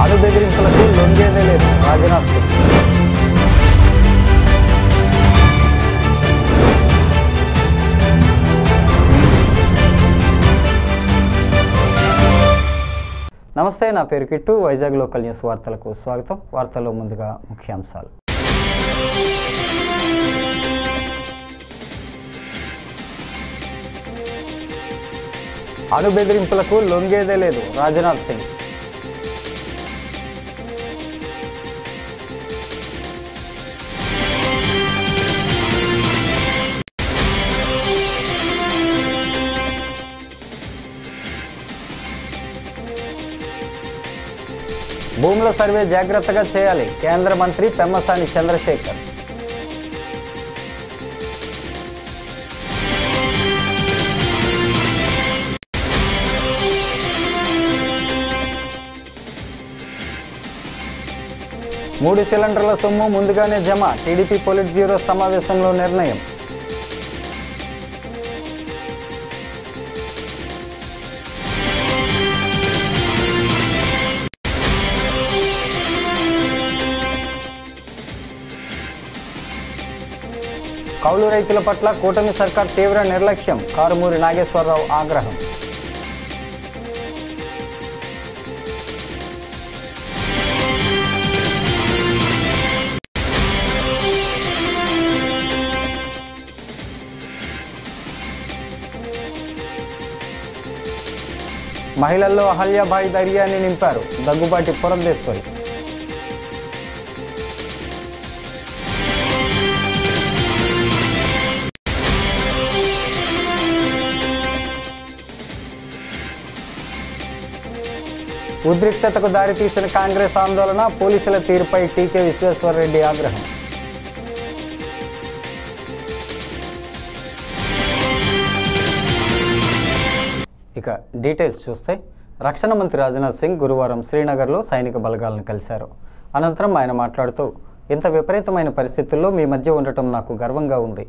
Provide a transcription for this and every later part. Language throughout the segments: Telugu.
అణు బెదిరింపులకు లొంగేదే లేదు రాజ్నాథ్ సింగ్. నమస్తే, నా పేరు కిట్టు. వైజాగ్ లోకల్ న్యూస్ వార్తలకు స్వాగతం. వార్తల్లో ముందుగా ముఖ్యాంశాలు. అణు బెదిరింపులకు లొంగేదే లేదు రాజ్నాథ్ సింగ్. భూముల సర్వే జాగ్రత్తగా చేయాలి కేంద్ర మంత్రి పెమ్మసాని చంద్రశేఖర్. మూడు సిలిండర్ల సొమ్ము ముందుగానే జమ, టీడీపీ పొలిట్ బ్యూరో సమావేశంలో నిర్ణయం. కౌలు రైతుల పట్ల కూటమి సర్కార్ తీవ్ర నిర్లక్ష్యం, కారుమూరి నాగేశ్వరరావు ఆగ్రహం. మహిళల్లో అహల్యాబాయి ధైర్యాన్ని నింపారు దగ్గుబాటి పురంధేశ్వరి. ఉద్రిక్తతకు దారితీసిన కాంగ్రెస్ ఆందోళన, పోలీసుల తీరుపై టీకే విశ్వేశ్వరరెడ్డి ఆగ్రహం. ఇక డీటెయిల్స్ చూస్తే, రక్షణ మంత్రి రాజ్నాథ్ సింగ్ గురువారం శ్రీనగర్లో సైనిక బలగాలను కలిశారు. అనంతరం ఆయన మాట్లాడుతూ, ఇంత విపరీతమైన పరిస్థితుల్లో మీ మధ్య ఉండటం నాకు గర్వంగా ఉంది.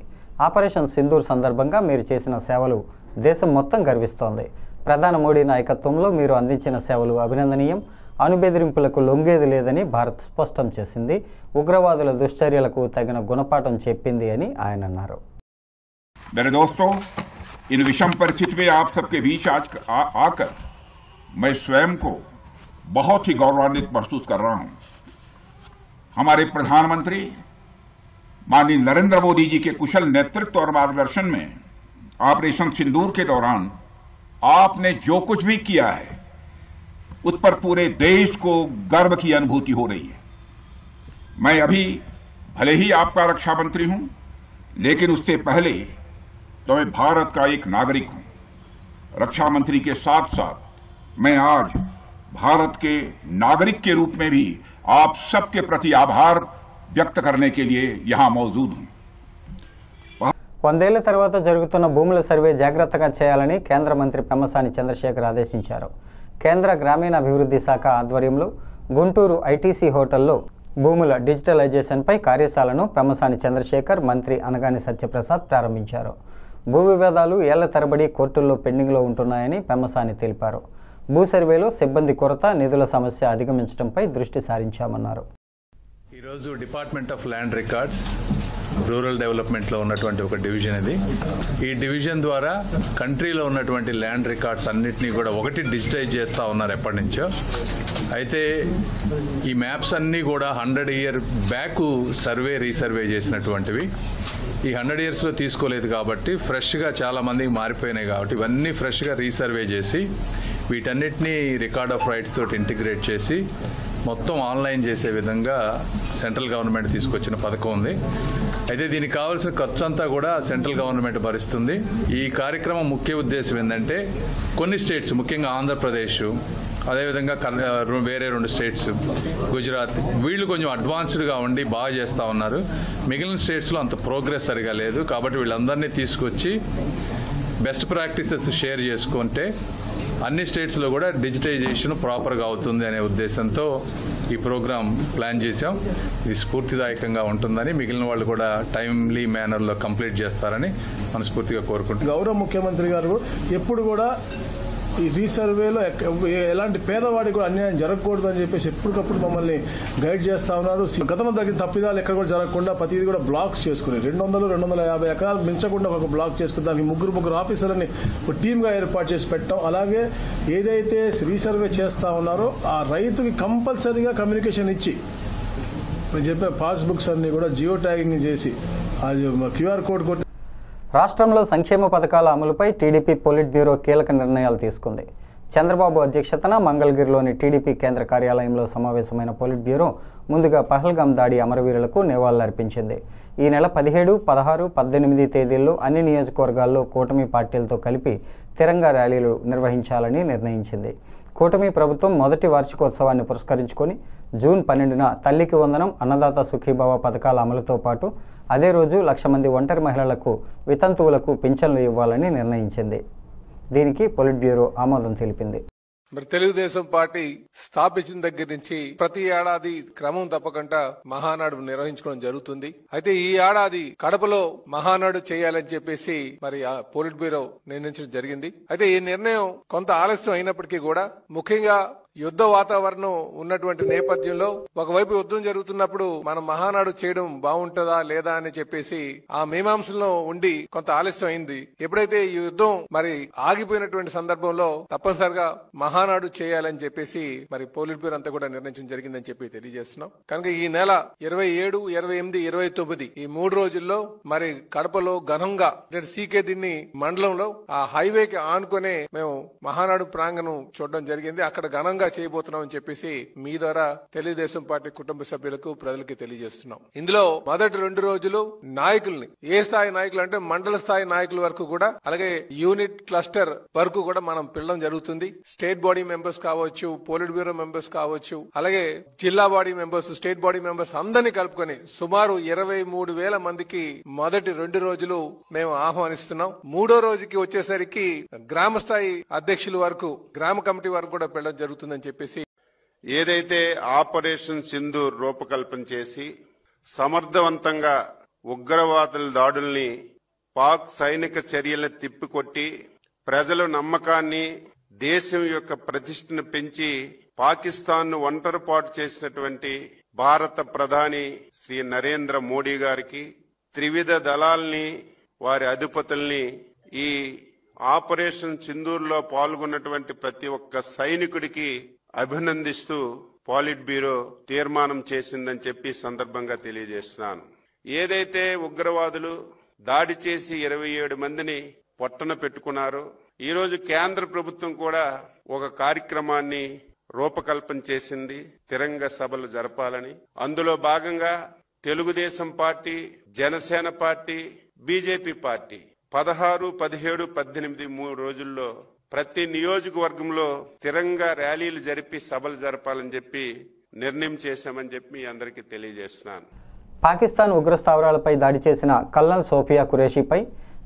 ఆపరేషన్ సింధూర్ సందర్భంగా మీరు చేసిన సేవలు దేశం మొత్తం గర్విస్తోంది. ప్రధాని మోడీ నాయకత్వంలో మీరు అందించిన సేవలు అభినందనీయం. అణు బెదిరింపులకు లొంగేది లేదని భారత్ స్పష్టం చేసింది. ఉగ్రవాదుల దుశ్చర్యలకు తగిన గుణపాఠం చెప్పింది అని ఆయన అన్నారు. मेरे दोस्तों, इन विषम परिस्थिति में आप सबके बीच आज आकर मैं स्वयं को बहुत ही गौरवान्वित महसूस कर रहा हूं। हमारे प्रधानमंत्री माननीय नरेंद्र मोदी जी के कुशल नेतृत्व और मार्गदर्शन में ऑपरेशन सिंदूर के दौरान आपने जो कुछ भी किया है उस पर पूरे देश को गर्व की अनुभूति हो रही है। मैं अभी भले ही आपका रक्षा मंत्री हूं, लेकिन उससे पहले तो मैं भारत का एक नागरिक हूं। रक्षा मंत्री के साथ साथ मैं आज भारत के नागरिक के रूप में भी आप सबके प्रति आभार व्यक्त करने के लिए यहां मौजूद हूं। 100 ఏళ్ల తర్వాత జరుగుతున్న భూముల సర్వే జాగ్రత్తగా చేయాలని కేంద్ర మంత్రి పెమ్మసాని చంద్రశేఖర్ ఆదేశించారు. కేంద్ర గ్రామీణాభివృద్ధి శాఖ ఆధ్వర్యంలో గుంటూరు ఐటీసీ హోటల్లో భూముల డిజిటలైజేషన్పై కార్యశాలను పెమ్మసాని చంద్రశేఖర్, మంత్రి అనగాని సత్యప్రసాద్ ప్రారంభించారు. భూ వివాదాలు ఏళ్ల తరబడి కోర్టుల్లో పెండింగ్లో ఉంటున్నాయని పెమ్మసాని తెలిపారు. భూ సర్వేలో సిబ్బంది కొరత, నిధుల సమస్య అధిగమించడంపై దృష్టి సారించామన్నారు. ఈరోజు department of land records rural డెవలప్మెంట్లో ఉన్నటువంటి ఒక డివిజన్ ఇది. ఈ డివిజన్ ద్వారా కంట్రీలో ఉన్నటువంటి ల్యాండ్ రికార్డ్స్ అన్నింటినీ కూడా ఒకటి డిజిటైజ్ చేస్తూ ఉన్నారు ఎప్పటి నుంచో. అయితే ఈ మ్యాప్స్ అన్నీ కూడా 100 years బ్యాక్ రీసర్వే చేసినటువంటివి. ఈ 100 yearsలో తీసుకోలేదు కాబట్టి ఫ్రెష్గా చాలా మందికి మారిపోయినాయి కాబట్టి ఇవన్నీ ఫ్రెష్గా రీసర్వే చేసి వీటన్నిటినీ రికార్డ్ ఆఫ్ రైట్స్ తోటి ఇంటిగ్రేట్ చేసి మొత్తం ఆన్లైన్ చేసే విధంగా సెంట్రల్ గవర్నమెంట్ తీసుకొచ్చిన పథకం ఉంది. అయితే దీనికి కావాల్సిన ఖర్చు అంతా కూడా సెంట్రల్ గవర్నమెంట్ భరిస్తుంది. ఈ కార్యక్రమం ముఖ్య ఉద్దేశం ఏంటంటే కొన్ని స్టేట్స్, ముఖ్యంగా ఆంధ్రప్రదేశ్, అదేవిధంగా వేరే 2 స్టేట్స్, గుజరాత్, వీళ్ళు కొంచెం అడ్వాన్స్డ్గా ఉండి బాగా చేస్తూ ఉన్నారు. మిగిలిన స్టేట్స్లో అంత ప్రోగ్రెస్ సరిగా లేదు. కాబట్టి వీళ్ళందరినీ తీసుకొచ్చి బెస్ట్ ప్రాక్టీసెస్ షేర్ చేసుకుంటే అన్ని స్టేట్స్లో కూడా డిజిటైజేషన్ ప్రాపర్గా అవుతుంది అనే ఉద్దేశంతో ఈ ప్రోగ్రాం ప్లాన్ చేశాం. ఇది స్ఫూర్తిదాయకంగా ఉంటుందని, మిగిలిన వాళ్ళు కూడా టైమ్లీ మేనర్లో కంప్లీట్ చేస్తారని మనస్ఫూర్తిగా కోరుకుంటున్నాం. గౌరవ ముఖ్యమంత్రి గారు ఎప్పుడు కూడా ఈ రీసర్వేలో ఎలాంటి పేదవాడికి కూడా అన్యాయం జరగకూడదు అని చెప్పేసి ఎప్పటికప్పుడు మమ్మల్ని గైడ్ చేస్తా ఉన్నారు. గతంలో తగిన తప్పిదాలు ఎక్కడ కూడా జరగకుండా ప్రతిదీ కూడా బ్లాక్స్ చేసుకుని 200-250 ఎకరాలు మించకుండా ఒక బ్లాక్ చేసుకుని దానికి ముగ్గురు ఆఫీసర్లని ఒక టీమ్గా ఏర్పాటు చేసి పెట్టాం. అలాగే ఏదైతే రీసర్వే చేస్తా ఉన్నారో ఆ రైతుకి కంపల్సరీగా కమ్యూనికేషన్ ఇచ్చి నేను చెప్పే పాస్బుక్స్ అన్ని కూడా జియో ట్యాగింగ్ చేసి QR కోడ్ కొట్టి రాష్ట్రంలో సంక్షేమ పథకాల అమలుపై టీడీపీ పొలిట్ బ్యూరో కీలక నిర్ణయాలు తీసుకుంది. చంద్రబాబు అధ్యక్షతన మంగళగిరిలోని టీడీపీ కేంద్ర కార్యాలయంలో సమావేశమైన పొలిట్ బ్యూరో ముందుగా పహల్గాం దాడి అమరవీరులకు నివాళులర్పించింది. ఈ నెల 17, 16, 18 తేదీల్లో అన్ని నియోజకవర్గాల్లో కూటమి పార్టీలతో కలిపి తిరంగా ర్యాలీలు నిర్వహించాలని నిర్ణయించింది. కూటమి ప్రభుత్వం మొదటి వార్షికోత్సవాన్ని పురస్కరించుకొని జూన్ 12న తల్లికి వందనం, అన్నదాత సుఖీభవ పథకాల అమలుతో పాటు అదే రోజు 1,00,000 మంది ఒంటరి మహిళలకు, వితంతువులకు పింఛన్లు ఇవ్వాలని నిర్ణయించింది. దీనికి పొలిట్ బ్యూరో ఆమోదం తెలిపింది. మరి తెలుగుదేశం పార్టీ స్థాపించిన దగ్గర నుంచి ప్రతి ఏడాది క్రమం తప్పకుండా మహానాడు నిర్వహించుకోవడం జరుగుతుంది. అయితే ఈ ఏడాది కడపలో మహానాడు చేయాలని చెప్పేసి మరి పొలిట్ బ్యూరో నిర్ణయించడం జరిగింది. అయితే ఈ నిర్ణయం కొంత ఆలస్యం అయినప్పటికీ కూడా ముఖ్యంగా యుద్ధ వాతావరణం ఉన్నటువంటి నేపథ్యంలో ఒకవైపు యుద్ధం జరుగుతున్నప్పుడు మనం మహానాడు చేయడం బాగుంటుందా లేదా అని చెప్పేసి ఆ మీమాంసలో ఉండి కొంత ఆలస్యం అయింది. ఎప్పుడైతే ఈ యుద్ధం మరి ఆగిపోయినటువంటి సందర్భంలో తప్పనిసరిగా మహానాడు చేయాలని చెప్పేసి మరి పోలిట్ బ్యూరో అంతా కూడా నిర్ణయించడం జరిగిందని చెప్పి తెలియజేస్తున్నాం. కనుక ఈ నెల 27, 28, 29 ఈ 3 రోజుల్లో మరి కడపలో ఘనంగా సీకే దిన్ని మండలంలో ఆ హైవేకి ఆనుకునే మేము మహానాడు ప్రాంగణం చూడడం జరిగింది. అక్కడ ఘనంగా చేయబోతున్నాం అని చెప్పేసి మీ ద్వారా తెలుగుదేశం పార్టీ కుటుంబ సభ్యులకు ప్రజలకి తెలియజేస్తున్నాం. ఇందులో మొదటి 2 రోజులు నాయకుల్ని ఏ స్థాయి నాయకులు అంటే మండల స్థాయి నాయకుల వరకు కూడా అలాగే యూనిట్ క్లస్టర్ వరకు కూడా మనం పిలవడం జరుగుతుంది. స్టేట్ బాడీ మెంబర్స్ కావచ్చు, పోలిట్ బ్యూరో మెంబర్స్ కావచ్చు, అలాగే జిల్లా body members, state body members అందరినీ కలుపుకొని సుమారు 23,000 మందికి మొదటి 2 రోజులు మేము ఆహ్వానిస్తున్నాం. 3వ రోజుకి వచ్చేసరికి గ్రామ స్థాయి అధ్యక్షుల వరకు, గ్రామ కమిటీ వరకు కూడా పిలవడం జరుగుతుంది. చెప్పేసి ఏదైతే ఆపరేషన్ సింధూర్ రూపకల్పన చేసి సమర్థవంతంగా ఉగ్రవాదుల దాడుల్ని, పాక్ సైనిక చర్యలను తిప్పికొట్టి ప్రజల నమ్మకాన్ని, దేశం యొక్క ప్రతిష్టను పెంచి పాకిస్తాన్ను ఒంటరిపాటు చేసినటువంటి భారత ప్రధాని శ్రీ నరేంద్ర మోడీ గారికి, త్రివిధ దళాల్ని, వారి అధిపతుల్ని, ఈ ఆపరేషన్ సింధూర్లో పాల్గొన్నటువంటి ప్రతి ఒక్క సైనికుడికి అభినందిస్తూ పోలిట్ బ్యూరో తీర్మానం చేసిందని చెప్పి సందర్భంగా తెలియజేస్తున్నాను. ఏదైతే ఉగ్రవాదులు దాడి చేసి 27 మందిని పొట్టన పెట్టుకున్నారో ఈ రోజు కేంద్ర ప్రభుత్వం కూడా ఒక కార్యక్రమాన్ని రూపకల్పన చేసింది, తిరంగ సభలు జరపాలని. అందులో భాగంగా Telugu Desam party, Janasena party, BJP party 16, 17, 18 3 రోజుల్లో ప్రతి నియోజకవర్గంలో తిరంగా ర్యాలీలు జరిపి సభలు జరపాలని చెప్పి నిర్ణయం చేశామని చెప్పి మీ అందరికీ తెలియజేస్తున్నాను. పాకిస్తాన్ ఉగ్రస్థావరాలపై దాడి చేసిన కల్నల్ సోఫియా ఖురేషీపై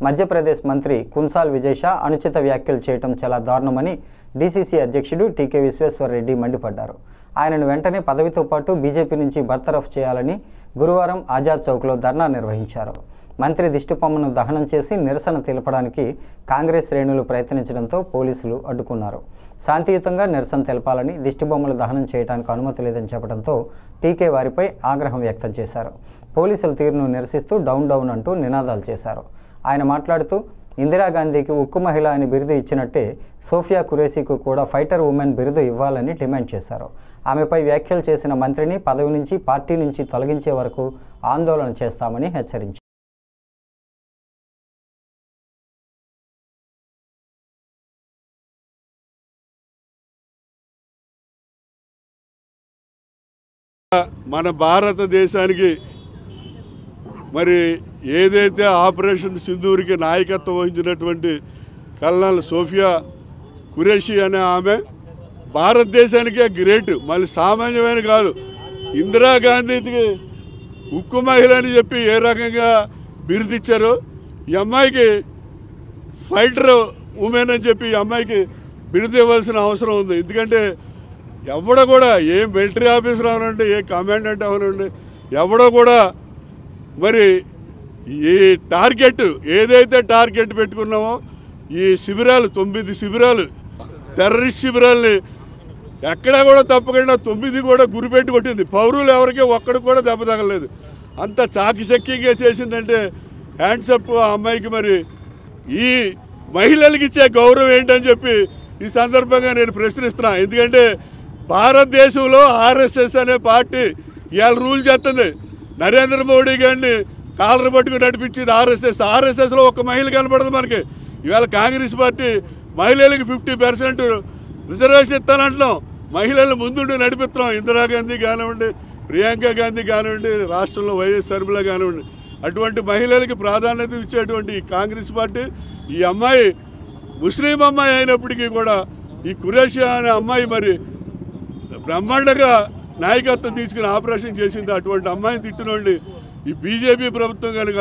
మధ్యప్రదేశ్ మంత్రి కున్సాల్ విజయ్ షా అనుచిత వ్యాఖ్యలు చేయడం చాలా దారుణమని డీసీసీ అధ్యక్షుడు టీకే విశ్వేశ్వరరెడ్డి మండిపడ్డారు. ఆయనను వెంటనే పదవితో పాటు బీజేపీ నుంచి బర్తరఫ్ చేయాలని గురువారం ఆజాద్ చౌక్లో ధర్నా నిర్వహించారు. మంత్రి దిష్టిబొమ్మను దహనం చేసి నిరసన తెలపడానికి కాంగ్రెస్ శ్రేణులు ప్రయత్నించడంతో పోలీసులు అడ్డుకున్నారు. శాంతియుతంగా నిరసన తెలపాలని, దిష్టిబొమ్మలు దహనం చేయడానికి అనుమతి లేదని చెప్పడంతో టీకే వారిపై ఆగ్రహం వ్యక్తం చేశారు. పోలీసుల తీరును నిరసిస్తూ డౌన్ డౌన్ అంటూ నినాదాలు చేశారు. ఆయన మాట్లాడుతూ ఇందిరాగాంధీకి ఉక్కు మహిళ అని బిరుదు ఇచ్చినట్టే సోఫియా ఖురేషీకు కూడా ఫైటర్ ఉమెన్ బిరుదు ఇవ్వాలని డిమాండ్ చేశారు. ఆమెపై వ్యాఖ్యలు చేసిన మంత్రిని పదవి నుంచి, పార్టీ నుంచి తొలగించే వరకు ఆందోళన చేస్తామని హెచ్చరించారు. మన భారతదేశానికి మరి ఏదైతే ఆపరేషన్ సింధూర్కి నాయకత్వం వహించినటువంటి కల్నల్ సోఫియా ఖురేషీ అనే ఆమె భారతదేశానికే గ్రేట్, మళ్ళీ సామాన్యమైన కాదు. ఇందిరాగాంధీకి ఉక్కు మహిళ అని చెప్పి ఏ రకంగా బిరుదిచ్చారో ఈ అమ్మాయికి ఫైటర్ ఉమెన్ అని చెప్పి ఈ అమ్మాయికి బిరుదు ఇవ్వాల్సిన అవసరం ఉంది. ఎందుకంటే ఎవడో కూడా ఏ మిలిటరీ ఆఫీసర్ అవనండి, ఏ కమాండెంట్ అవనండి, ఎవడో కూడా మరి ఈ టార్గెట్ ఏదైతే టార్గెట్ పెట్టుకున్నామో ఈ శిబిరాలు 9 శిబిరాలు టెర్రరిస్ట్ శిబిరాల్ని ఎక్కడా కూడా తప్పకుండా 9 కూడా గురిపెట్టి కొట్టింది. పౌరులు ఎవరికి ఒక్కడికి కూడా దెబ్బ తగలేదు. అంత చాకిచక్యంగా చేసిందంటే హ్యాండ్సప్ ఆ అమ్మాయికి. మరి ఈ మహిళలకు ఇచ్చే గౌరవం ఏంటని చెప్పి ఈ సందర్భంగా నేను ప్రశ్నిస్తున్నా. ఎందుకంటే భారతదేశంలో ఆర్ఎస్ఎస్ అనే పార్టీ ఇవాళ రూల్ చేస్తుంది. నరేంద్ర మోడీ గారిని కాలర్ పట్టుకుని నడిపించింది ఆర్ఎస్ఎస్లో ఒక మహిళ కనపడదు మనకి. ఇవాళ కాంగ్రెస్ పార్టీ మహిళలకు 50% రిజర్వేషన్ ఇస్తానంటున్నాం. మహిళలు ముందుండి నడిపిస్తున్నాం. ఇందిరాగాంధీ కానివ్వండి, ప్రియాంక గాంధీ కానివ్వండి, రాష్ట్రంలో వైఎస్ షర్మిల కానివ్వండి, అటువంటి మహిళలకి ప్రాధాన్యత ఇచ్చేటువంటి ఈ కాంగ్రెస్ పార్టీ ఈ అమ్మాయి ముస్లిం అమ్మాయి అయినప్పటికీ కూడా ఈ కురేషియా అనే అమ్మాయి మరి బ్రహ్మాండంగా నాయకత్వం తీసుకుని ఆపరేషన్ చేసింది. అటువంటి అమ్మాయిని తిట్టినోండి ఈ బీజేపీ ప్రభుత్వం కనుక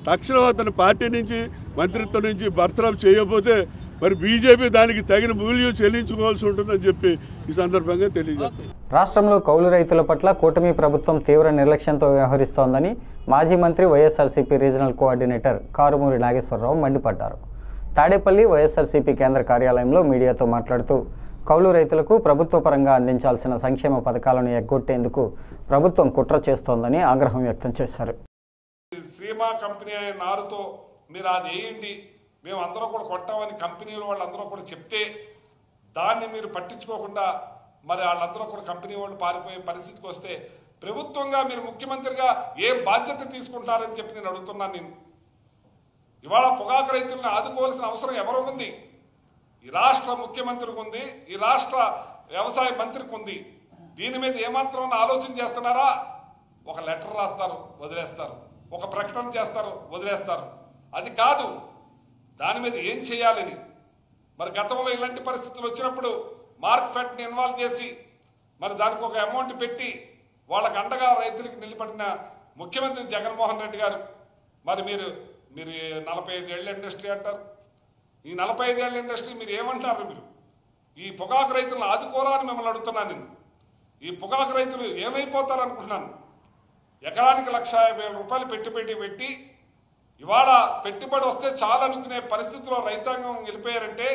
తక్షణం అతని పార్టీ నుంచి మంత్రిత్వం నుంచి బర్తరఫ్ చేయకపోతే మరి బీజేపీ దానికి తగిన మూల్యం చెల్లించుకోవాల్సి ఉంటుందని చెప్పి ఈ సందర్భంగా తెలియజేస్తారు. రాష్ట్రంలో కౌలు రైతుల పట్ల కూటమి ప్రభుత్వం తీవ్ర నిర్లక్ష్యంతో వ్యవహరిస్తోందని మాజీ మంత్రి వైఎస్ఆర్సీపీ రీజనల్ కోఆర్డినేటర్ కారుమూరి నాగేశ్వరరావు మండిపడ్డారు. తాడేపల్లి వైఎస్ఆర్సీపీ కేంద్ర కార్యాలయంలో మీడియాతో మాట్లాడుతూ కౌలు రైతులకు ప్రభుత్వ పరంగా అందించాల్సిన సంక్షేమ పథకాలను ఎగ్గొట్టేందుకు ప్రభుత్వం కుట్ర చేస్తోందని ఆగ్రహం వ్యక్తం చేశారు. శ్రీమా కంపెనీ అనే నారుతో మీరు అది వేయండి, మేము అందరూ కూడా కొట్టామని కంపెనీలు వాళ్ళందరూ కూడా చెప్తే దాన్ని మీరు పట్టించుకోకుండా మరి వాళ్ళందరూ కూడా కంపెనీ వాళ్ళు పారిపోయే పరిస్థితికి వస్తే ప్రభుత్వంగా మీరు ముఖ్యమంత్రిగా ఏ బాధ్యత తీసుకుంటారని చెప్పి నేను అడుగుతున్నాను. నేను ఇవాళ పొగాకు రైతులను ఆదుకోవాల్సిన అవసరం ఎవరో ఉంది. ఈ రాష్ట్ర ముఖ్యమంత్రికి ఉంది, ఈ రాష్ట్ర వ్యవసాయ మంత్రికి ఉంది. దీని మీద ఏమాత్రం ఆలోచన చేస్తున్నారా? ఒక లెటర్ రాస్తారు, వదిలేస్తారు. ఒక ప్రకటన చేస్తారు, వదిలేస్తారు. అది కాదు, దాని మీద ఏం చేయాలని. మరి గతంలో ఇలాంటి పరిస్థితులు వచ్చినప్పుడు మార్కెట్ని ఇన్వాల్వ్ చేసి మరి దానికి ఒక అమౌంట్ పెట్టి వాళ్ళకు అండగా రైతులకు నిలబడిన ముఖ్యమంత్రి జగన్మోహన్ రెడ్డి గారు. మరి మీరు 45 ఏళ్ళ ఇండస్ట్రీ అంటారు. ఈ 45 ఏళ్ళ ఇండస్ట్రీ మీరు ఏమంటారు? మీరు ఈ పొగాకు రైతులను ఆదుకోరా అని మిమ్మల్ని అడుగుతున్నాను. నేను ఈ పొగాకు రైతులు ఏమైపోతారు అనుకుంటున్నాను. ఎకరానికి 1,50,000 రూపాయలు పెట్టి ఇవాళ పెట్టుబడి వస్తే చాలా అనుకునే పరిస్థితిలో రైతాంగం వెళ్ళిపోయారంటే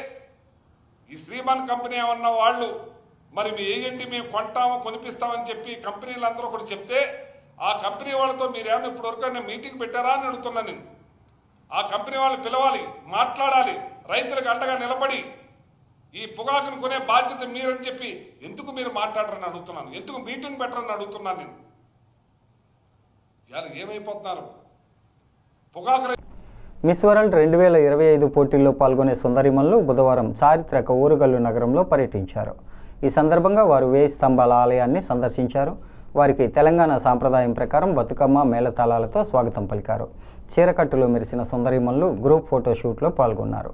ఈ శ్రీమాన్ కంపెనీ ఏమన్నా వాళ్ళు మరి వేయండి, మేము కొంటాము, కొనిపిస్తామని చెప్పి కంపెనీలందరూ కూడా చెప్తే ఆ కంపెనీ వాళ్ళతో మీరేమన్నా ఇప్పటివరకు మీటింగ్ పెట్టారా అని అడుగుతున్నాను నేను. ఆ కంపెనీ వాళ్ళని పిలవాలి, మాట్లాడాలి, రైతులకు అండగా నిలబడి ఈ పొగాకును కొనే బాధ్యత మీరని చెప్పి ఎందుకు మీరు మాట్లాడరని అడుగుతున్నాను. ఎందుకు మీటింగ్ పెట్టరని అడుగుతున్నాను నేను. ఇవాళ ఏమైపోతున్నారు పొగాకు. మిస్ వరల్డ్ 2025 పోటీల్లో పాల్గొనే సుందరిమల్లు బుధవారం చారిత్రక ఊరుగల్లు నగరంలో పర్యటించారు. ఈ సందర్భంగా వారు 1000 స్తంభాల ఆలయాన్ని సందర్శించారు. వారికి తెలంగాణ సాంప్రదాయం ప్రకారం బతుకమ్మ మేళతాళాలతో స్వాగతం పలికారు. చీరకట్టులో మెరిసిన సుందరిమల్లు గ్రూప్ ఫోటోషూట్లో పాల్గొన్నారు.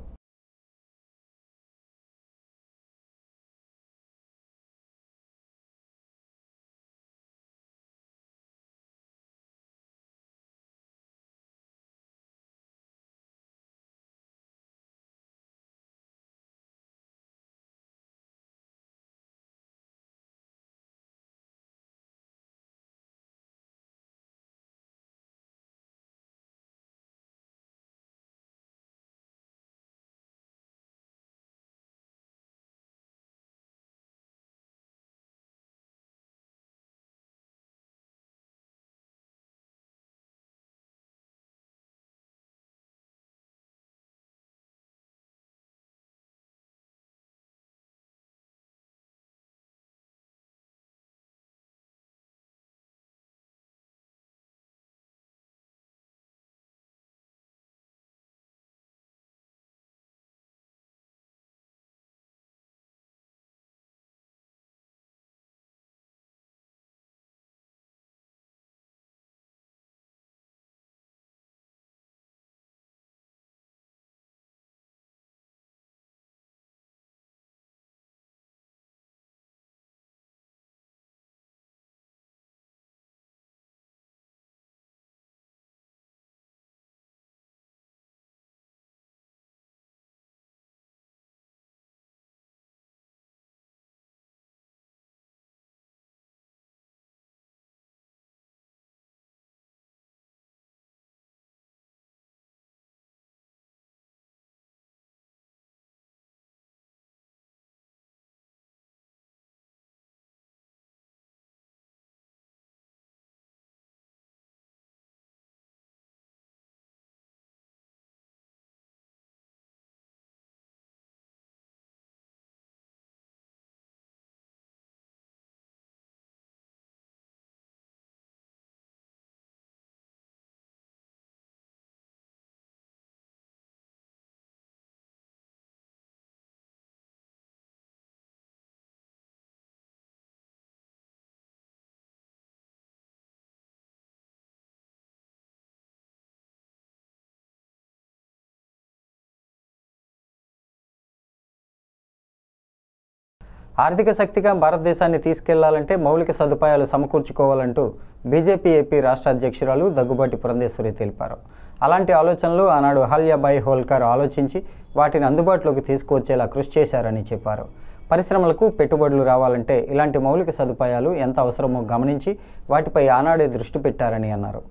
ఆర్థిక శక్తిగా భారతదేశాన్ని తీసుకెళ్లాలంటే మౌలిక సదుపాయాలు సమకూర్చుకోవాలంటూ బీజేపీ ఏపీ రాష్ట్ర అధ్యక్షురాలు దగ్గుబాటి పురంధేశ్వరి తెలిపారు. అలాంటి ఆలోచనలు ఆనాడు అహల్యాబాయి హోల్కర్ ఆలోచించి వాటిని అందుబాటులోకి తీసుకువచ్చేలా కృషి చేశారని చెప్పారు. పరిశ్రమలకు పెట్టుబడులు రావాలంటే ఇలాంటి మౌలిక సదుపాయాలు ఎంత అవసరమో గమనించి వాటిపై ఆనాడే దృష్టి పెట్టారని అన్నారు.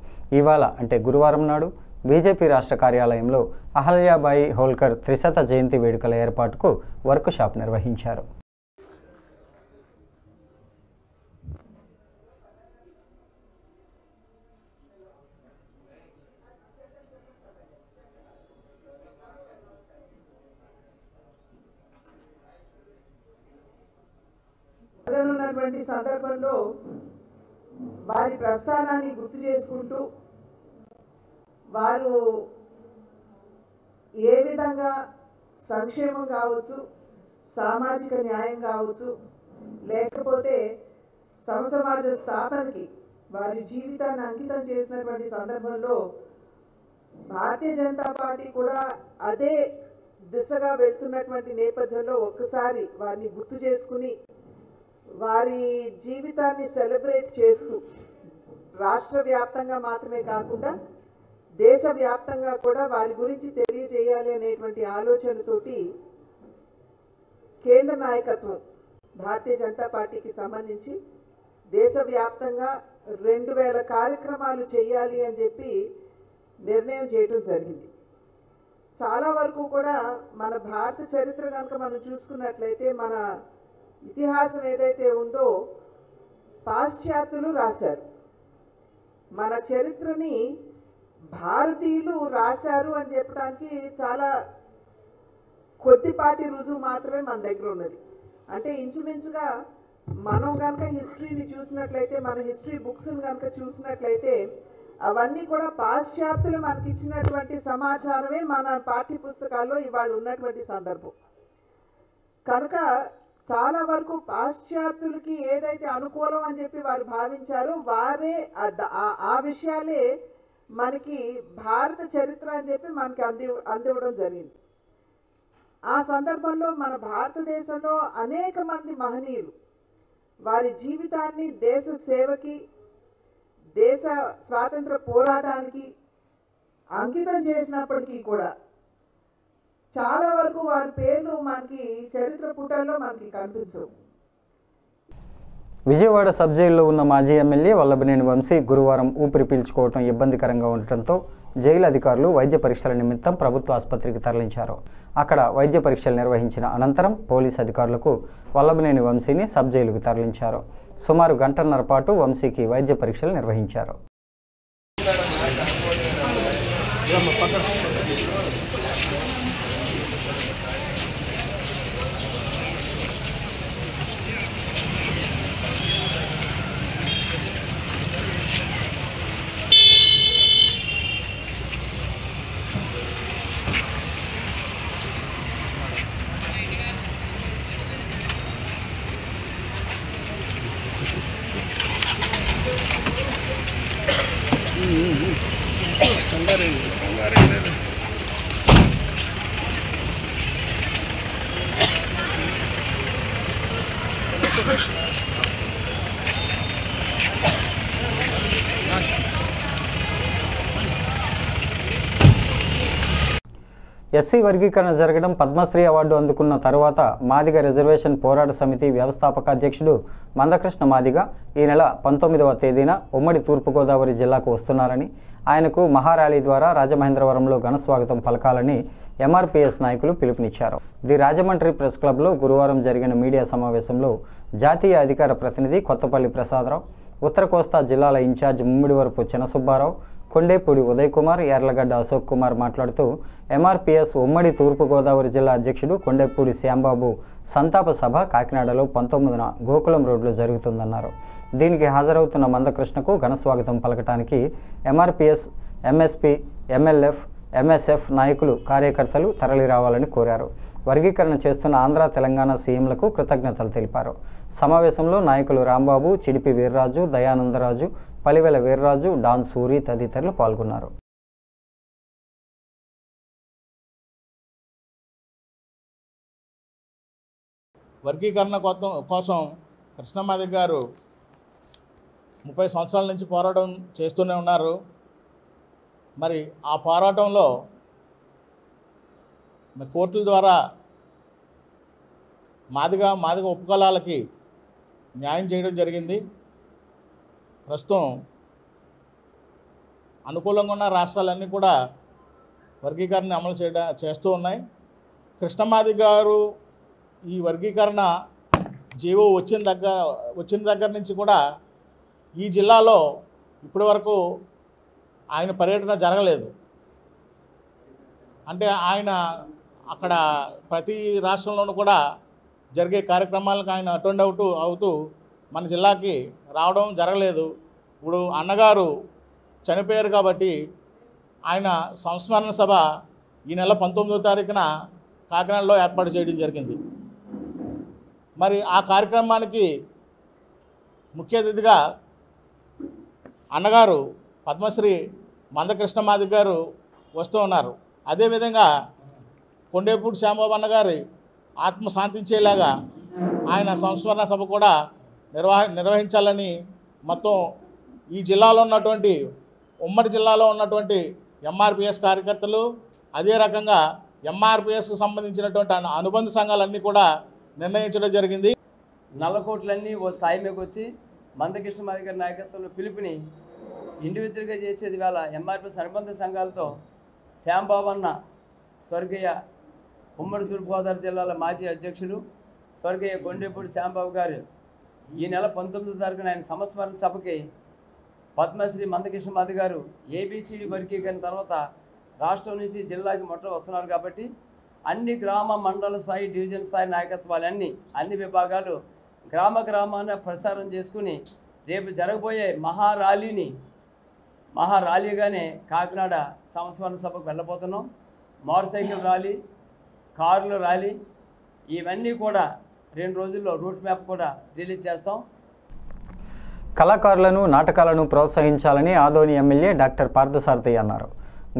ఇవాళ అంటే గురువారం నాడు బీజేపీ రాష్ట్ర కార్యాలయంలో అహల్యాబాయి హోల్కర్ 300వ జయంతి వేడుకల ఏర్పాటుకు వర్క్ షాప్ నిర్వహించారు. ఉన్నటువంటి సందర్భంలో వారి ప్రస్థానాన్ని గుర్తు చేసుకుంటూ వారు ఏ విధంగా సంక్షేమం కావచ్చు, సామాజిక న్యాయం కావచ్చు, లేకపోతే సమసమాజ స్థాపనకి వారి జీవితాన్ని అంకితం చేసినటువంటి సందర్భంలో భారతీయ జనతా పార్టీ కూడా అదే దిశగా వెళ్తున్నటువంటి నేపథ్యంలో ఒక్కసారి వారిని గుర్తు చేసుకుని వారి జీవితాన్ని సెలబ్రేట్ చేస్తూ రాష్ట్ర వ్యాప్తంగా మాత్రమే కాకుండా దేశవ్యాప్తంగా కూడా వారి గురించి తెలియజేయాలి అనేటువంటి ఆలోచనతోటి కేంద్ర నాయకత్వం భారతీయ జనతా పార్టీకి సంబంధించి దేశవ్యాప్తంగా 2000 కార్యక్రమాలు చేయాలి అని చెప్పి నిర్ణయం చేయడం జరిగింది. చాలా వరకు కూడా మన భారత చరిత్ర కనుక మనం చూసుకున్నట్లయితే మన ఇతిహాసం ఏదైతే ఉందో పాశ్చాత్యులు రాశారు. మన చరిత్రని భారతీయులు రాశారు అని చెప్పడానికి చాలా కొద్దిపాటి రుజువు మాత్రమే మన దగ్గర ఉన్నది. అంటే ఇంచుమించుగా మనం కనుక హిస్టరీని చూసినట్లయితే, మన హిస్టరీ బుక్స్ని కనుక చూసినట్లయితే అవన్నీ కూడా పాశ్చాత్యులు మనకి ఇచ్చినటువంటి సమాచారమే మన పాఠ్య పుస్తకాల్లో ఇవాళ ఉన్నటువంటి సందర్భం. కనుక చాలా వరకు పాశ్చాత్యులకి ఏదైతే అనుకూలం అని చెప్పి వారు భావించారో వారే ఆ విషయాలే మనకి భారత చరిత్ర అని చెప్పి మనకి అందివ్వడం జరిగింది. ఆ సందర్భంలో మన భారతదేశంలో అనేక మంది మహనీయులు వారి జీవితాన్ని దేశ సేవకి, దేశ స్వాతంత్ర పోరాటానికి అంకితం చేసినప్పటికీ కూడా చాలా వరకు వారి పేర్లు మనకి చరిత్ర పుటల్లో మనకి కనిపించవు. విజయవాడ సబ్ జైల్లో ఉన్న మాజీ ఎమ్మెల్యే వల్లభనేని వంశీ గురువారం ఊపిరి పీల్చుకోవడం ఇబ్బందికరంగా ఉండటంతో జైలు అధికారులు వైద్య పరీక్షల నిమిత్తం ప్రభుత్వ ఆసుపత్రికి తరలించారు. అక్కడ వైద్య పరీక్షలు నిర్వహించిన అనంతరం పోలీసు అధికారులకు వల్లభనేని వంశీని సబ్ జైలుకు తరలించారు. సుమారు గంటన్నర పాటు వంశీకి వైద్య పరీక్షలు నిర్వహించారు. ఎస్సీ వర్గీకరణ జరగడం, పద్మశ్రీ అవార్డు అందుకున్న తరువాత మాదిగ రిజర్వేషన్ పోరాట సమితి వ్యవస్థాపక అధ్యక్షుడు మందకృష్ణ మాదిగ ఈ నెల 19వ తేదీన ఉమ్మడి తూర్పుగోదావరి జిల్లాకు వస్తున్నారని, ఆయనకు మహార్యాలీ ద్వారా రాజమహేంద్రవరంలో ఘనస్వాగతం పలకాలని ఎంఆర్పీఎస్ నాయకులు పిలుపునిచ్చారు. ది రాజమండ్రి ప్రెస్ క్లబ్లో గురువారం జరిగిన మీడియా సమావేశంలో జాతీయ అధికార ప్రతినిధి కొత్తపల్లి ప్రసాదరావు, ఉత్తర కోస్తా జిల్లాల ఇన్ఛార్జ్ ముమ్మిడివరపు చినసుబ్బారావు, కొండేపూడి ఉదయ్ కుమార్, యార్లగడ్డ అశోక్ కుమార్ మాట్లాడుతూ ఎంఆర్పీఎస్ ఉమ్మడి తూర్పుగోదావరి జిల్లా అధ్యక్షుడు కొండేపూడి శ్యాంబాబు సంతాప సభ కాకినాడలో 19న గోకులం రోడ్లో జరుగుతుందన్నారు. దీనికి హాజరవుతున్న మందకృష్ణకు ఘనస్వాగతం పలకటానికి ఎంఆర్పీఎస్, ఎంఎస్పీ, ఎంఎల్ఎఫ్, ఎంఎస్ఎఫ్ నాయకులు, కార్యకర్తలు తరలి రావాలని కోరారు. వర్గీకరణ చేస్తున్న ఆంధ్ర, తెలంగాణ సీఎంలకు కృతజ్ఞతలు తెలిపారు. సమావేశంలో నాయకులు రాంబాబు, చిడిపి వీర్రాజు, దయానందరాజు, పలివెల వీర్రాజు, డాన్ సూరి తదితరులు పాల్గొన్నారు. వర్గీకరణ కోసం కృష్ణమాదిగ గారు 30 సంవత్సరాల నుంచి పోరాటం చేస్తూనే ఉన్నారు. మరి ఆ పోరాటంలో కోర్టుల ద్వారా మాదిగ ఉపకులాలకి న్యాయం చేయడం జరిగింది. ప్రస్తుతం అనుకూలంగా ఉన్న రాష్ట్రాలన్నీ కూడా వర్గీకరణ అమలు చేస్తూ ఉన్నాయి. కృష్ణమాదిగ గారు ఈ వర్గీకరణ జీవో వచ్చిన దగ్గర నుంచి కూడా ఈ జిల్లాలో ఇప్పటి వరకు ఆయన పర్యటన జరగలేదు. అంటే ఆయన అక్కడ ప్రతి రాష్ట్రంలోనూ కూడా జరిగే కార్యక్రమాలకు ఆయన అటెండ్ అవుతూ మన జిల్లాకి రావడం జరగలేదు. ఇప్పుడు అన్నగారు చనిపోయారు కాబట్టి ఆయన సంస్మరణ సభ ఈ నెల 19వ తారీఖున కాకినాడలో ఏర్పాటు చేయడం జరిగింది. మరి ఆ కార్యక్రమానికి ముఖ్య అతిథిగా అన్నగారు పద్మశ్రీ మందకృష్ణమాదిగ గారు వస్తూ ఉన్నారు. అదేవిధంగా కొండేపూడి శ్యాంబాబు అన్నగారి ఆత్మ శాంతించేలాగా ఆయన సంస్మరణ సభ కూడా నిర్వహించాలని మొత్తం ఈ జిల్లాలో ఉన్నటువంటి ఉమ్మడి జిల్లాలో ఉన్నటువంటి ఎంఆర్పిఎస్ కార్యకర్తలు, అదే రకంగా ఎంఆర్పిఎస్కు సంబంధించినటువంటి అనుబంధ సంఘాలన్నీ కూడా నిర్ణయించడం జరిగింది. నల్లకోట్లన్నీ ఓ స్థాయి మీదకి వచ్చి మందకృష్ణమాదిగ గారి నాయకత్వంలో పిలుపుని ఇండివిజువల్గా చేసేది వేళ ఎంఆర్పిఎస్ అనుబంధ సంఘాలతో శ్యాంబాబు అన్న స్వర్గీయ ఉమ్మడి తూర్పుగోదావరి జిల్లాల మాజీ అధ్యక్షులు స్వర్గీయ కొండేపూడి శ్యాంబాబు గారు ఈ నెల 19వ తారీఖున ఆయన సంస్మరణ సభకి పద్మశ్రీ మందకృష్ణమాదిగ గారు ఏబిసిడి వర్గీకరణ తర్వాత రాష్ట్రం నుంచి జిల్లాకి వస్తున్నారు కాబట్టి అన్ని గ్రామ మండల స్థాయి డివిజన్ స్థాయి నాయకత్వాలన్నీ అన్ని విభాగాలు గ్రామాన ప్రసారం చేసుకుని రేపు జరగబోయే మహారాలీగానే కాకినాడ సంస్మరణ సభకు వెళ్ళబోతున్నాం. మోటార్ సైకిల్ ర్యాలీ, కార్ల ర్యాలీ ఇవన్నీ కూడా 2 రోజుల్లో రూట్ మ్యాప్ కూడా రిలీజ్ చేస్తాం. కళాకారులను నాటకాలను ప్రోత్సహించాలని ఆదోని ఎమ్మెల్యే డాక్టర్ పార్థసారథి అన్నారు.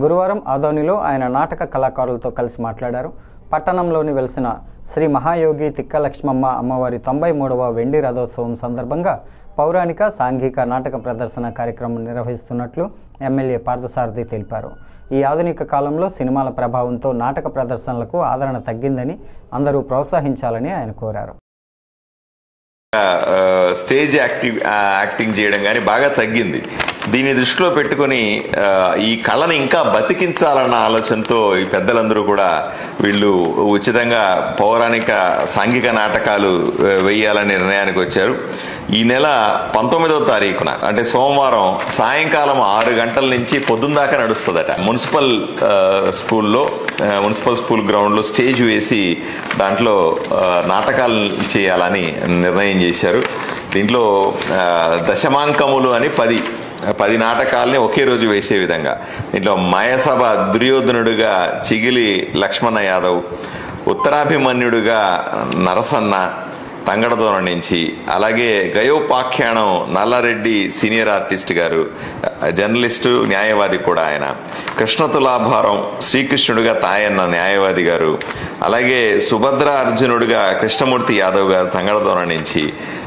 గురువారం ఆదోనిలో ఆయన నాటక కళాకారులతో కలిసి మాట్లాడారు. పట్టణంలోని వెలిసిన శ్రీ మహాయోగి తిక్క లక్ష్మమ్మ అమ్మవారి 93వ వెండి రథోత్సవం సందర్భంగా పౌరాణిక సాంఘిక నాటక ప్రదర్శన కార్యక్రమం నిర్వహిస్తున్నట్లు ఎమ్మెల్యే పార్థసారథి తెలిపారు. ఈ ఆధునిక కాలంలో సినిమాల ప్రభావంతో నాటక ప్రదర్శనలకు ఆదరణ తగ్గిందని అందరూ ప్రోత్సహించాలని ఆయన కోరారు. స్టేజ్ యాక్టింగ్ చేయడం కానీ బాగా తగ్గింది. దీన్ని దృష్టిలో పెట్టుకొని ఈ కళని ఇంకా బతికించాలన్న ఆలోచనతో ఈ పెద్దలందరూ కూడా వీళ్ళు ఉచితంగా పౌరాణిక సాంఘిక నాటకాలు వేయాలనే నిర్ణయానికి వచ్చారు. ఈ నెల 19వ తారీఖున అంటే సోమవారం సాయంకాలం 6 గంటల నుంచి పొద్దున్న దాకా నడుస్తుందట. మున్సిపల్ స్కూల్ గ్రౌండ్లో స్టేజ్ వేసి దాంట్లో నాటకాలు చేయాలని నిర్ణయం చేశారు. దీంట్లో దశమాంకములు అని 10 నాటకాలని ఒకే రోజు వేసే విధంగా దీంట్లో మాయసభ దుర్యోధనుడుగా చిగిలి లక్ష్మణ యాదవ్, ఉత్తరాభిమన్యుడుగా నరసన్న తంగడదోన నుంచి, అలాగే గయోపాఖ్యానం నల్లారెడ్డి సీనియర్ ఆర్టిస్ట్ గారు, జర్నలిస్టు న్యాయవాది కూడా ఆయన, కృష్ణతులాభారం శ్రీకృష్ణుడిగా తాయన్న న్యాయవాది గారు, అలాగే సుభద్ర అర్జునుడిగా కృష్ణమూర్తి యాదవ్ గారు తంగడదోన నుంచి,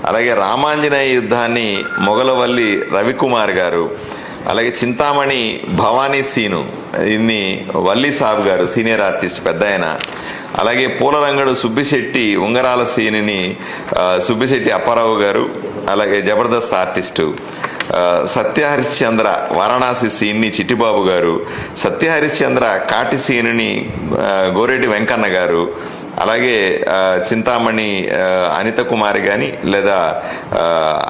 అలాగే రామాంజనేయ యుద్ధాన్ని మొగలవల్లి రవికుమార్ గారు, అలాగే చింతామణి భవానీ సీను ఇన్ని వల్లి సాబ్ గారు సీనియర్ ఆర్టిస్ట్ పెద్ద ఆయన, అలాగే పూలరంగడు సుబ్బిశెట్టి ఉంగరాల సీనిని సుబ్బిశెట్టి అప్పారావు గారు, అలాగే జబర్దస్త్ ఆర్టిస్టు సత్యహరిశ్చంద్ర వారణాసి సీన్ని చిట్టిబాబు గారు, సత్యహరిశ్చంద్ర కాటి సీనుని గోరెడ్డి వెంకన్న గారు, అలాగే చింతామణి అనిత కుమారి కానీ లేదా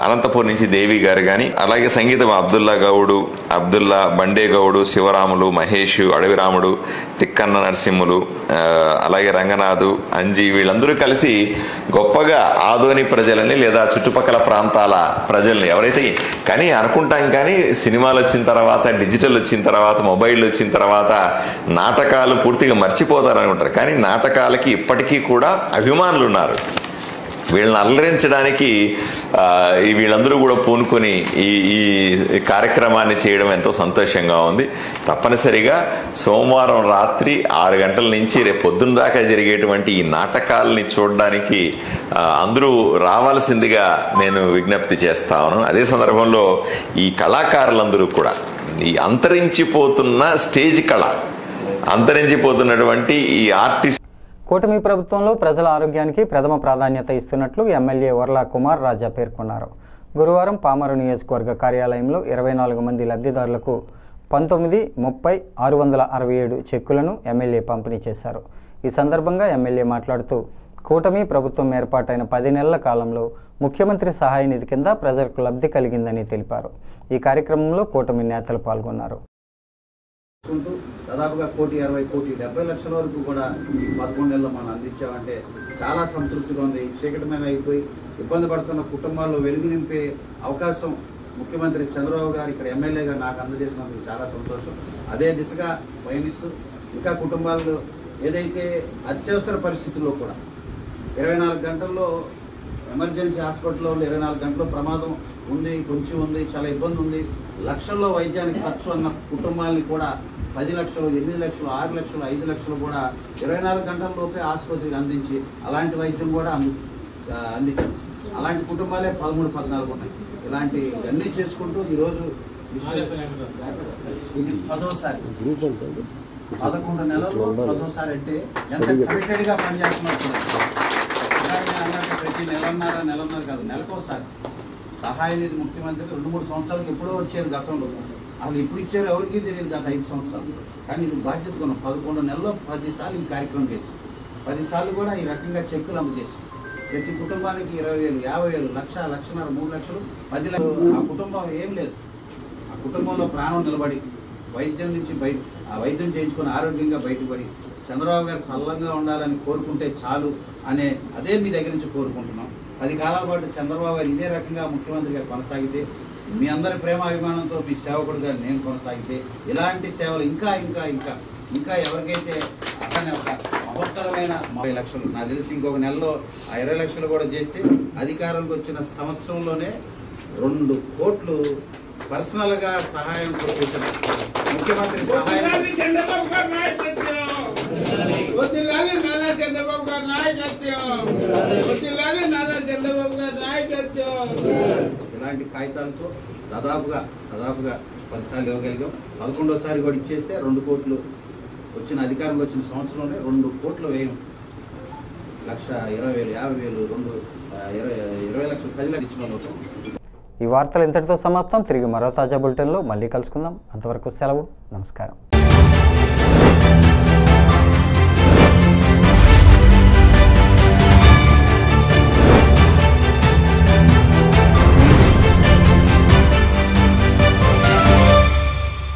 అనంతపూర్ నుంచి దేవి గారు కానీ, అలాగే సంగీతం అబ్దుల్లా గౌడు, అబ్దుల్లా బండే గౌడు, శివరాములు, మహేష్, అడవిరాముడు, తిక్కన్న నరసింహులు, అలాగే రంగనాథు, అంజీ వీళ్ళందరూ కలిసి గొప్పగా ఆదోని ప్రజలని లేదా చుట్టుపక్కల ప్రాంతాల ప్రజల్ని ఎవరైతే కానీ అనుకుంటాం కానీ సినిమాలు వచ్చిన తర్వాత, డిజిటల్ వచ్చిన తర్వాత, మొబైల్ వచ్చిన తర్వాత నాటకాలు పూర్తిగా మర్చిపోతారు అనుకుంటారు. కానీ నాటకాలకి ఇప్పటికీ కూడా అభిమానులు ఉన్నారు. వీళ్ళని అల్లరించడానికి వీళ్ళందరూ కూడా పూనుకొని ఈ కార్యక్రమాన్ని చేయడం ఎంతో సంతోషంగా ఉంది. తప్పనిసరిగా సోమవారం రాత్రి 6 గంటల నుంచి రేపు పొద్దున్న దాకా జరిగేటువంటి ఈ నాటకాలని చూడడానికి అందరూ రావాల్సిందిగా నేను విజ్ఞప్తి చేస్తాను. అదే సందర్భంలో ఈ కళాకారులందరూ కూడా ఈ అంతరించిపోతున్న స్టేజ్ కళ, అంతరించిపోతున్నటువంటి ఈ ఆర్టిస్ట్. కూటమి ప్రభుత్వంలో ప్రజల ఆరోగ్యానికి ప్రథమ ప్రాధాన్యత ఇస్తున్నట్లు ఎమ్మెల్యే వర్ల కుమార్ రాజా పేర్కొన్నారు. గురువారం పామరు నియోజకవర్గ కార్యాలయంలో 24 మంది లబ్ధిదారులకు 19,30,667 చెక్కులను ఎమ్మెల్యే పంపిణీ చేశారు. ఈ సందర్భంగా ఎమ్మెల్యే మాట్లాడుతూ కూటమి ప్రభుత్వం ఏర్పాటైన 10 నెలల కాలంలో ముఖ్యమంత్రి సహాయ నిధి కింద ప్రజలకు లబ్ధి కలిగిందని తెలిపారు. ఈ కార్యక్రమంలో కూటమి నేతలు పాల్గొన్నారు. దాదాపుగా 1,60,70,00,000 వరకు కూడా 11 నెలల్లో మనం అందించామంటే చాలా సంతృప్తిగా ఉంది. చీకటమైన అయిపోయి ఇబ్బంది పడుతున్న కుటుంబాల్లో వెలుగు నింపే అవకాశం ముఖ్యమంత్రి చంద్రబాబు గారు ఇక్కడ ఎమ్మెల్యేగా నాకు అందజేసినందుకు చాలా సంతోషం. అదే దిశగా పయనిస్తూ ఇంకా కుటుంబాల్లో ఏదైతే అత్యవసర పరిస్థితుల్లో కూడా 24 గంటల్లో ఎమర్జెన్సీ హాస్పిటల్లో 24 గంటల్లో ప్రమాదం ఉంది, కొంచెం ఉంది, చాలా ఇబ్బంది ఉంది, లక్షల్లో వైద్యానికి ఖర్చు అన్న కుటుంబాలని కూడా 10 లక్షలు, 8 లక్షలు, 6 లక్షలు, 5 లక్షలు కూడా 24 గంటలలోపే ఆసుపత్రికి అందించి అలాంటి వైద్యం కూడా అందించాం. అలాంటి కుటుంబాలే 13, 14 ఉన్నాయి. ఇలాంటి అన్నీ చేసుకుంటూ ఈరోజు 10వ సారి 11 నెలల్లో 10వ అంటే ఎంత కమిటెడ్గా పనిచేస్తున్నారు. అన్నట్టు ప్రతి నెలన్నర కాదు, నెలకోసారి సహాయ నిధి ముఖ్యమంత్రి 2-3 సంవత్సరాలకు ఎప్పుడో వచ్చేది గతంలో. అసలు ఇప్పుడు ఇచ్చారు ఎవరికి తెలియదు గత 5 సంవత్సరాలు. కానీ ఇది బాధ్యత కొన్నాం. 11 నెలల్లో 10 సార్లు ఈ కార్యక్రమం చేసాం. 10 సార్లు కూడా ఈ రకంగా చెక్కులు అందజేసాం. ప్రతి కుటుంబానికి 20,000, 50,000, 1,00,000, 1,50,000, 3 లక్షలు, 10 లక్షలు. ఆ కుటుంబం ఏం లేదు, ఆ కుటుంబంలో ప్రాణం నిలబడి వైద్యం నుంచి వైద్యం చేయించుకొని ఆరోగ్యంగా బయటపడి చంద్రబాబు గారు సల్లంగా ఉండాలని కోరుకుంటే చాలు అనే అదే మీ దగ్గర నుంచి కోరుకుంటున్నాం. 10 కాలాల పాటు చంద్రబాబు గారు ఇదే రకంగా ముఖ్యమంత్రిగా కొనసాగితే, మీ అందరి ప్రేమాభిమానంతో మీ సేవకుడిగా నేను కొనసాగితే, ఇలాంటి సేవలు ఇంకా ఇంకా ఇంకా ఇంకా ఎవరికైతే అక్కడనే ఒక మహోత్తరమైన 20 లక్షలు, నాకు తెలిసి ఇంకొక నెలలో ఆ 20 లక్షలు కూడా చేస్తే అధికారంలోకి వచ్చిన సంవత్సరంలోనే 2 కోట్లు పర్సనల్గా సహాయం చేసిన ముఖ్యమంత్రి సహాయం. ఇలాంటి కాగితాలతో దాదాపుగా 10 సార్లు ఇవ్వగలిగాం. 11వ సారి కూడా ఇచ్చేస్తే 2 కోట్లు వచ్చిన అధికారంలో వచ్చిన సంవత్సరంలోనే 2 కోట్ల వ్యయం, 1,20,000, 50,000, 20 లక్షలు, 10 లక్షలు ఇచ్చిన వాళ్ళు. ఈ వార్తలు ఇంతటితో సమాప్తం. తిరిగి మరో తాజా బులెటిన్లో మళ్ళీ కలుసుకుందాం. అంతవరకు సెలవు. నమస్కారం.